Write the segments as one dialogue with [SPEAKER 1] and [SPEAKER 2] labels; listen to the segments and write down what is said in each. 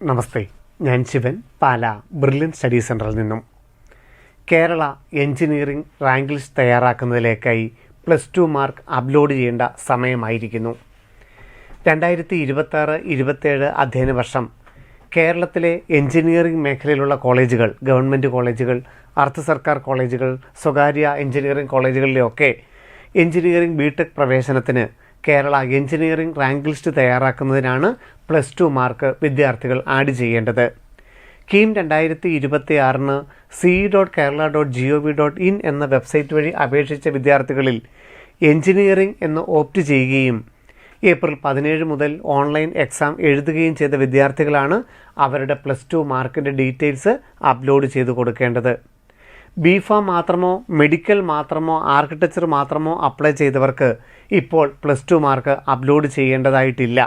[SPEAKER 1] നമസ്തേ, ഞാൻ ശിവൻ, പാല brilliant study സെൻറ്ററിൽ നിന്നും. കേരള എഞ്ചിനീയറിംഗ് റാങ്ക് ലിസ്റ്റ് തയ്യാറാക്കുന്നതിലേക്കായി +2 മാർക്ക് അപ്ലോഡ് ചെയ്യേണ്ട സമയമായിരിക്കുന്നു. 2026-27 അധ്യയന വർഷം കേരളത്തിലെ എഞ്ചിനീയറിംഗ് മേഖലയിലുള്ള കോളേജുകൾ, ഗവൺമെൻറ് കോളേജുകൾ, അർദ്ധ സർക്കാർ കോളേജുകൾ, സ്വകാര്യ എഞ്ചിനീയറിംഗ് കോളേജുകളിലൊക്കെ എഞ്ചിനീയറിംഗ് ബിടെക് പ്രവേശനത്തിന് കേരള എഞ്ചിനീയറിംഗ് റാങ്ക് ലിസ്റ്റ് തയ്യാറാക്കുന്നതിനാണ് +2 മാർക്ക് വിദ്യാർത്ഥികൾ ആഡ് ചെയ്യേണ്ടത്. കീം 2026 ce.kerala.gov.in എന്ന വെബ്സൈറ്റ് വഴി അപേക്ഷിച്ച വിദ്യാർത്ഥികളിൽ എഞ്ചിനീയറിംഗ് എന്ന് ഓപ്റ്റ് ചെയ്യുകയും ഏപ്രിൽ 17 മുതൽ ഓൺലൈൻ എക്സാം എഴുതുകയും ചെയ്ത വിദ്യാർത്ഥികളാണ് അവരുടെ +2 മാർക്കിൻ്റെ ഡീറ്റെയിൽസ് അപ്ലോഡ് ചെയ്ത് കൊടുക്കേണ്ടത്. ബിഫാം മാത്രമോ മെഡിക്കൽ മാത്രമോ ആർക്കിടെക്ചർ മാത്രമോ അപ്ലൈ ചെയ്തവർക്ക് ഇപ്പോൾ +2 മാർക്ക് അപ്ലോഡ് ചെയ്യേണ്ടതായിട്ടില്ല.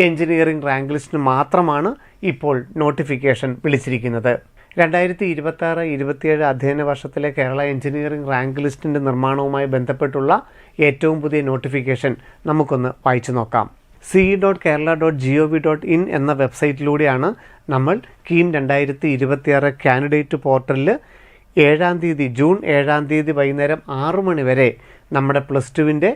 [SPEAKER 1] എഞ്ചിനീയറിംഗ് റാങ്ക് ലിസ്റ്റിന് മാത്രമാണ് ഇപ്പോൾ നോട്ടിഫിക്കേഷൻ വിളിച്ചിരിക്കുന്നത്. 2026-27 അധ്യയന വർഷത്തിലെ കേരള എഞ്ചിനീയറിംഗ് റാങ്ക് ലിസ്റ്റിൻ്റെ നിർമ്മാണവുമായി ബന്ധപ്പെട്ടുള്ള ഏറ്റവും പുതിയ നോട്ടിഫിക്കേഷൻ നമുക്കൊന്ന് വായിച്ചു നോക്കാം. ce.kerala.gov.in എന്ന വെബ്സൈറ്റിലൂടെയാണ് നമ്മൾ കീം 2026 കാൻഡിഡേറ്റ് പോർട്ടലിൽ ജൂൺ 7 തീയതി വൈകുന്നേരം 6 മണി വരെ നമ്മുടെ +2വിൻ്റെ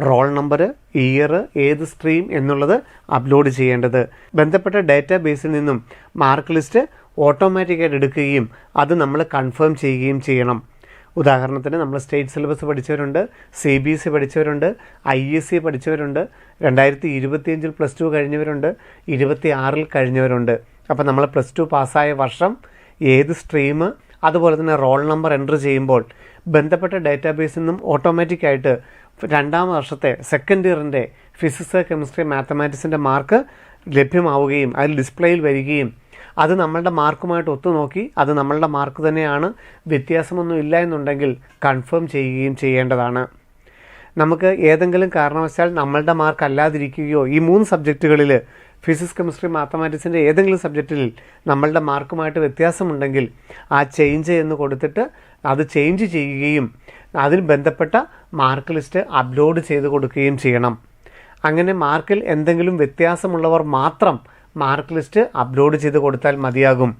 [SPEAKER 1] റോൾ നമ്പർ, ഇയർ, ഏത് സ്ട്രീം എന്നുള്ളത് അപ്ലോഡ് ചെയ്യേണ്ടത്. ബന്ധപ്പെട്ട ഡാറ്റാബേസിൽ നിന്നും മാർക്ക് ലിസ്റ്റ് ഓട്ടോമാറ്റിക്കായിട്ട് എടുക്കുകയും അത് നമ്മൾ കൺഫേം ചെയ്യുകയും ചെയ്യണം. ഉദാഹരണത്തിന് നമ്മൾ സ്റ്റേറ്റ് സിലബസ് പഠിച്ചവരുണ്ട്, CBSE പഠിച്ചവരുണ്ട്, ISE പഠിച്ചവരുണ്ട്, 2025 +2 കഴിഞ്ഞവരുണ്ട്, 26 കഴിഞ്ഞവരുണ്ട്. അപ്പോൾ നമ്മൾ +2 പാസ്സായ വർഷം, ഏത് സ്ട്രീം, അതുപോലെ തന്നെ റോൾ നമ്പർ എൻ്റർ ചെയ്യുമ്പോൾ ബന്ധപ്പെട്ട ഡാറ്റാബേസിൽ നിന്നും ഓട്ടോമാറ്റിക്കായിട്ട് 2ാം വർഷത്തെ സെക്കൻഡ് ഇയറിൻ്റെ ഫിസിക്സ്, കെമിസ്ട്രി, മാത്തമാറ്റിക്സിൻ്റെ മാർക്ക് ലഭ്യമാവുകയും അതിൽ ഡിസ്പ്ലേയിൽ വരികയും അത് നമ്മളുടെ മാർക്കുമായിട്ട് ഒത്തുനോക്കി അത് നമ്മളുടെ മാർക്ക് തന്നെയാണ്, വ്യത്യാസമൊന്നും ഇല്ല എന്നുണ്ടെങ്കിൽ കൺഫേം ചെയ്യുകയും ചെയ്യേണ്ടതാണ്. നമുക്ക് ഏതെങ്കിലും കാരണവശാൽ നമ്മളുടെ മാർക്ക് അല്ലാതിരിക്കുകയോ ഈ 3 സബ്ജക്റ്റുകളിൽ ഫിസിക്സ്, കെമിസ്ട്രി, മാത്തമാറ്റിക്സിൻ്റെ ഏതെങ്കിലും സബ്ജക്റ്റിൽ നമ്മളുടെ മാർക്കുമായിട്ട് വ്യത്യാസമുണ്ടെങ്കിൽ ആ ചേഞ്ച് എന്ന് കൊടുത്തിട്ട് അത് ചേഞ്ച് ചെയ്യുകയും അതിന് ബന്ധപ്പെട്ട മാർക്ക് ലിസ്റ്റ് അപ്ലോഡ് ചെയ്ത് കൊടുക്കുകയും ചെയ്യണം. അങ്ങനെ മാർക്കിൽ എന്തെങ്കിലും വ്യത്യാസമുള്ളവർ മാത്രം മാർക്ക് ലിസ്റ്റ് അപ്ലോഡ് ചെയ്ത് കൊടുത്താൽ മതിയാകും.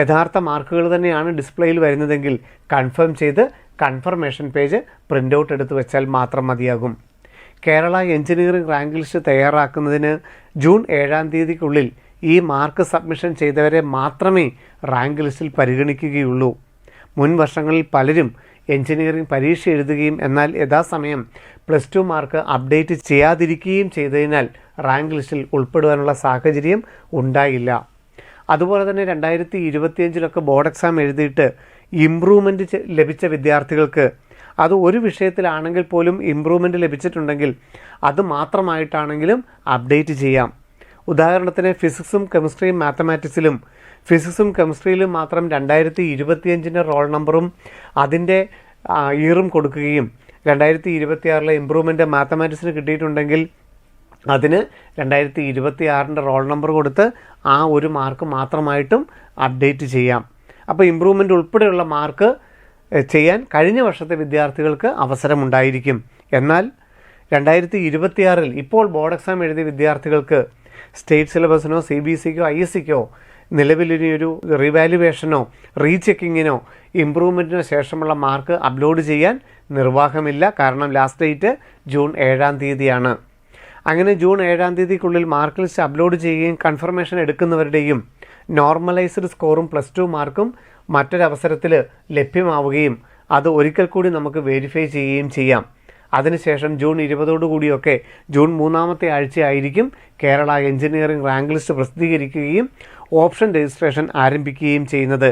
[SPEAKER 1] യഥാർത്ഥ മാർക്കുകൾ തന്നെയാണ് ഡിസ്പ്ലേയിൽ വരുന്നതെങ്കിൽ കൺഫേം ചെയ്ത് കൺഫർമേഷൻ പേജ് പ്രിൻ്റ് ഔട്ട് എടുത്ത് വെച്ചാൽ മാത്രം മതിയാകും. കേരള എഞ്ചിനീയറിംഗ് റാങ്ക് ലിസ്റ്റ് തയ്യാറാക്കുന്നതിന് ജൂൺ 7 തീയതിക്കുള്ളിൽ ഈ മാർക്ക് സബ്മിഷൻ ചെയ്തവരെ മാത്രമേ റാങ്ക് ലിസ്റ്റിൽ പരിഗണിക്കുകയുള്ളൂ. മുൻ വർഷങ്ങളിൽ പലരും എഞ്ചിനീയറിംഗ് പരീക്ഷ എഴുതുകയും എന്നാൽ യഥാസമയം +2 മാർക്ക് അപ്ഡേറ്റ് ചെയ്യാതിരിക്കുകയും ചെയ്തതിനാൽ റാങ്ക് ലിസ്റ്റിൽ ഉൾപ്പെടുവാനുള്ള സാഹചര്യം ഉണ്ടായില്ല. അതുപോലെ തന്നെ 2025 ബോർഡ് എക്സാം എഴുതിയിട്ട് ഇംപ്രൂവ്മെൻറ്റ് ലഭിച്ച വിദ്യാർത്ഥികൾക്ക് അത് ഒരു വിഷയത്തിലാണെങ്കിൽ പോലും ഇംപ്രൂവ്മെൻറ്റ് ലഭിച്ചിട്ടുണ്ടെങ്കിൽ അത് മാത്രമായിട്ടാണെങ്കിലും അപ്ഡേറ്റ് ചെയ്യാം. ഉദാഹരണത്തിന് ഫിസിക്സും കെമിസ്ട്രിയും മാത്തമാറ്റിക്സിലും ഫിസിക്സും കെമിസ്ട്രിയിലും മാത്രം 2025 റോൾ നമ്പറും അതിൻ്റെ ഇയറും കൊടുക്കുകയും 2026 ഇംപ്രൂവ്മെൻറ്റ് മാത്തമാറ്റിക്സിന് കിട്ടിയിട്ടുണ്ടെങ്കിൽ അതിന് 2026 റോൾ നമ്പർ കൊടുത്ത് ആ ഒരു മാർക്ക് മാത്രമായിട്ടും അപ്ഡേറ്റ് ചെയ്യാം. അപ്പോൾ ഇംപ്രൂവ്മെൻറ്റ് ഉൾപ്പെടെയുള്ള മാർക്ക് ചെയ്യാൻ കഴിഞ്ഞ വർഷത്തെ വിദ്യാർത്ഥികൾക്ക് അവസരമുണ്ടായിരിക്കും. എന്നാൽ 2026 ഇപ്പോൾ ബോർഡ് എക്സാം എഴുതിയ വിദ്യാർത്ഥികൾക്ക് സ്റ്റേറ്റ് സിലബസിനോ CBSEക്കോ ISEക്കോ നിലവിലൊരു റിവാലുവേഷനോ റീചെക്കിങ്ങിനോ ഇംപ്രൂവ്മെൻറ്റിനോ ശേഷമുള്ള മാർക്ക് അപ്ലോഡ് ചെയ്യാൻ നിർവാഹമില്ല. കാരണം ലാസ്റ്റ് ഡേറ്റ് ജൂൺ 7 തീയതിയാണ്. അങ്ങനെ ജൂൺ 7 തീയതിക്കുള്ളിൽ മാർക്ക് ലിസ്റ്റ് അപ്ലോഡ് ചെയ്യുകയും കൺഫർമേഷൻ എടുക്കുന്നവരുടെയും നോർമലൈസ്ഡ് സ്കോറും +2 മാർക്കും മറ്റൊരവസരത്തിൽ ലഭ്യമാവുകയും അത് ഒരിക്കൽ കൂടി നമുക്ക് വെരിഫൈ ചെയ്യുകയും ചെയ്യാം. അതിനുശേഷം ജൂൺ 20 ജൂൺ 3ാമത്തെ ആഴ്ചയായിരിക്കും കേരള എഞ്ചിനീയറിംഗ് റാങ്ക് ലിസ്റ്റ് പ്രസിദ്ധീകരിക്കുകയും ഓപ്ഷൻ രജിസ്ട്രേഷൻ ആരംഭിക്കുകയും ചെയ്യുന്നത്.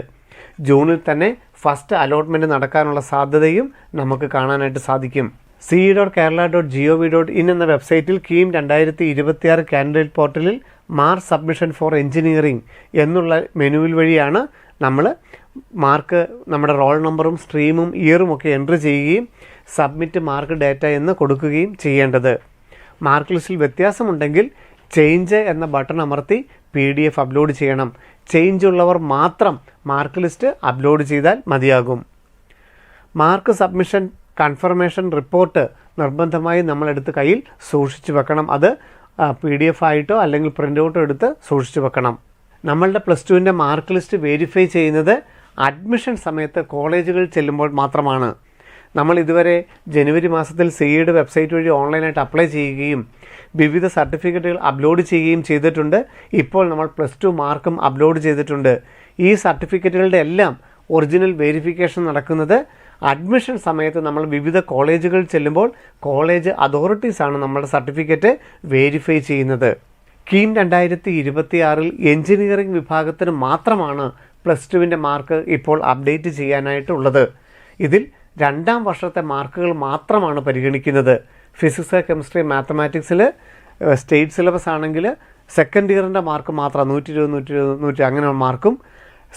[SPEAKER 1] ജൂണിൽ തന്നെ ഫസ്റ്റ് അലോട്ട്മെൻറ്റ് നടക്കാനുള്ള സാധ്യതയും നമുക്ക് കാണാനായിട്ട് സാധിക്കും. ce.kerala.gov.in എന്ന വെബ്സൈറ്റിൽ കീം 2026 കാൻഡിഡേറ്റ് പോർട്ടലിൽ മാർക്ക് സബ്മിഷൻ ഫോർ എഞ്ചിനീയറിംഗ് എന്നുള്ള മെനുവിൽ വഴിയാണ് നമ്മൾ മാർക്ക്, നമ്മുടെ റോൾ നമ്പറും സ്ട്രീമും ഇയറും ഒക്കെ എൻ്റർ ചെയ്യുകയും സബ്മിറ്റ് മാർക്ക് ഡാറ്റ എന്ന് കൊടുക്കുകയും ചെയ്യേണ്ടത്. മാർക്ക് ലിസ്റ്റിൽ വ്യത്യാസമുണ്ടെങ്കിൽ ചേഞ്ച് എന്ന ബട്ടൺ അമർത്തി PDF അപ്ലോഡ് ചെയ്യണം. ചേഞ്ച് ഉള്ളവർ മാത്രം മാർക്ക് ലിസ്റ്റ് അപ്ലോഡ് ചെയ്താൽ മതിയാകും. മാർക്ക് സബ്മിഷൻ കൺഫർമേഷൻ റിപ്പോർട്ട് നിർബന്ധമായി നമ്മളെടുത്ത് കയ്യിൽ സൂക്ഷിച്ചു വെക്കണം. അത് PDF ആയിട്ടോ അല്ലെങ്കിൽ പ്രിൻ്റ് ഔട്ടോ എടുത്ത് സൂക്ഷിച്ചു വെക്കണം. നമ്മളുടെ പ്ലസ് ടുവിൻ്റെ മാർക്ക് ലിസ്റ്റ് വെരിഫൈ ചെയ്യുന്നത് അഡ്മിഷൻ സമയത്ത് കോളേജുകളിൽ ചെല്ലുമ്പോൾ മാത്രമാണ്. നമ്മൾ ഇതുവരെ ജനുവരി മാസത്തിൽ സിഇയുടെ വെബ്സൈറ്റ് വഴി ഓൺലൈനായിട്ട് അപ്ലൈ ചെയ്യുകയും വിവിധ സർട്ടിഫിക്കറ്റുകൾ അപ്ലോഡ് ചെയ്യുകയും ചെയ്തിട്ടുണ്ട്. ഇപ്പോൾ നമ്മൾ പ്ലസ് ടു മാർക്കും അപ്ലോഡ് ചെയ്തിട്ടുണ്ട്. ഈ സർട്ടിഫിക്കറ്റുകളുടെ എല്ലാം ഒറിജിനൽ വെരിഫിക്കേഷൻ നടക്കുന്നത് അഡ്മിഷൻ സമയത്ത് നമ്മൾ വിവിധ കോളേജുകളിൽ ചെല്ലുമ്പോൾ കോളേജ് അതോറിറ്റീസാണ് നമ്മുടെ സർട്ടിഫിക്കറ്റ് വെരിഫൈ ചെയ്യുന്നത്. കീം 2026 എഞ്ചിനീയറിംഗ് വിഭാഗത്തിന് മാത്രമാണ് പ്ലസ് ടുവിൻ്റെ മാർക്ക് ഇപ്പോൾ അപ്ഡേറ്റ് ചെയ്യാനായിട്ടുള്ളത്. ഇതിൽ 2ാം വർഷത്തെ മാർക്കുകൾ മാത്രമാണ് പരിഗണിക്കുന്നത്. ഫിസിക്സ്, കെമിസ്ട്രി, മാത്തമാറ്റിക്സിൽ സ്റ്റേറ്റ് സിലബസ് ആണെങ്കിൽ സെക്കൻഡ് ഇയറിൻ്റെ മാർക്ക് മാത്രം 120 അങ്ങനെ മാർക്കും,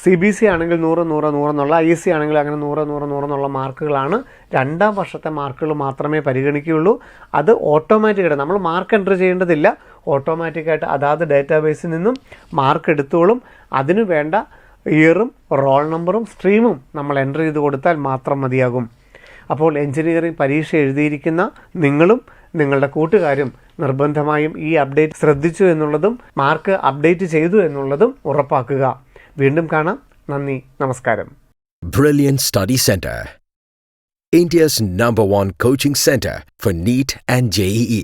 [SPEAKER 1] CBC ആണെങ്കിൽ 100 എന്നുള്ള, ISC ആണെങ്കിൽ അങ്ങനെ 100 എന്നുള്ള മാർക്കുകളാണ്. 2ാം വർഷത്തെ മാർക്കുകൾ മാത്രമേ പരിഗണിക്കുകയുള്ളൂ. അത് ഓട്ടോമാറ്റിക്കായിട്ട് നമ്മൾ മാർക്ക് എൻ്റർ ചെയ്യേണ്ടതില്ല. ഓട്ടോമാറ്റിക്കായിട്ട് അതാത് ഡേറ്റാബേസിൽ നിന്നും മാർക്ക് എടുത്തോളും. അതിനു വേണ്ട ഇയറും റോൾ നമ്പറും സ്ട്രീമും നമ്മൾ എൻ്റർ ചെയ്ത് കൊടുത്താൽ മാത്രം മതിയാകും. അപ്പോൾ എഞ്ചിനീയറിംഗ് പരീക്ഷ എഴുതിയിരിക്കുന്ന നിങ്ങളും നിങ്ങളുടെ കൂട്ടുകാരും നിർബന്ധമായും ഈ അപ്ഡേറ്റ് ശ്രദ്ധിച്ചു എന്നുള്ളതും മാർക്ക് അപ്ഡേറ്റ് ചെയ്തു എന്നുള്ളതും ഉറപ്പാക്കുക. വീണ്ടും കാണാം. നന്ദി, നമസ്കാരം.
[SPEAKER 2] Brilliant Study Center, India's #1 coaching center for NEET and JEE.